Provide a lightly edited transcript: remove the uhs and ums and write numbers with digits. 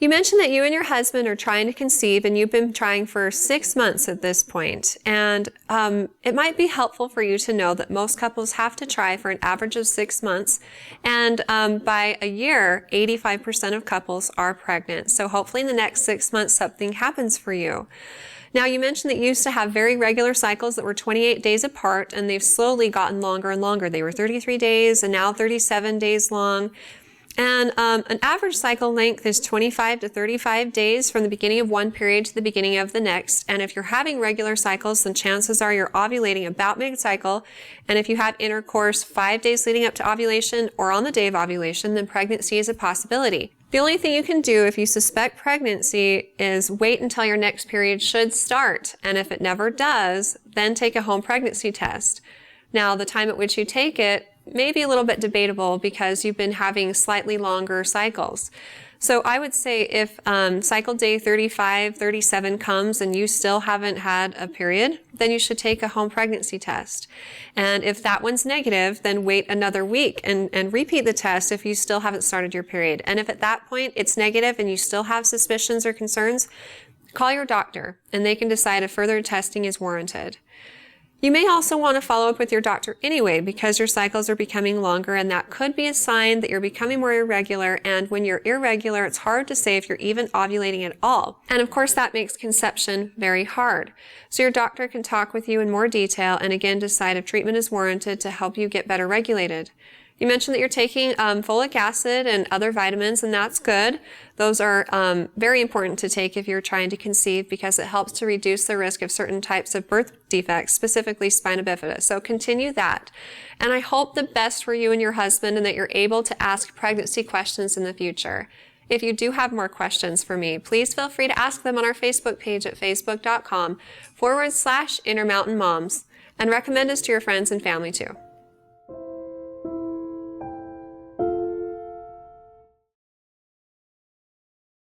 You mentioned that you and your husband are trying to conceive, and you've been trying for 6 months at this point. And it might be helpful for you to know that most couples have to try for an average of 6 months. And by a year, 85% of couples are pregnant. So hopefully in the next 6 months, something happens for you. Now, you mentioned that you used to have very regular cycles that were 28 days apart, and they've slowly gotten longer and longer. They were 33 days and now 37 days long. And an average cycle length is 25 to 35 days from the beginning of one period to the beginning of the next. And if you're having regular cycles, then chances are you're ovulating about mid-cycle. And if you have intercourse 5 days leading up to ovulation or on the day of ovulation, then pregnancy is a possibility. The only thing you can do if you suspect pregnancy is wait until your next period should start. And if it never does, then take a home pregnancy test. Now, the time at which you take it may be a little bit debatable because you've been having slightly longer cycles. So I would say if cycle day 35, 37 comes and you still haven't had a period, then you should take a home pregnancy test. And if that one's negative, then wait another week and repeat the test if you still haven't started your period. And if at that point it's negative and you still have suspicions or concerns, call your doctor and they can decide if further testing is warranted. You may also want to follow up with your doctor anyway because your cycles are becoming longer, and that could be a sign that you're becoming more irregular, and when you're irregular, it's hard to say if you're even ovulating at all. And of course, that makes conception very hard. So your doctor can talk with you in more detail and again decide if treatment is warranted to help you get better regulated. You mentioned that you're taking folic acid and other vitamins, and that's good. Those are very important to take if you're trying to conceive because it helps to reduce the risk of certain types of birth defects, specifically spina bifida. So continue that. And I hope the best for you and your husband and that you're able to ask pregnancy questions in the future. If you do have more questions for me, please feel free to ask them on our Facebook page at facebook.com/InnerMountainMoms, and recommend us to your friends and family too.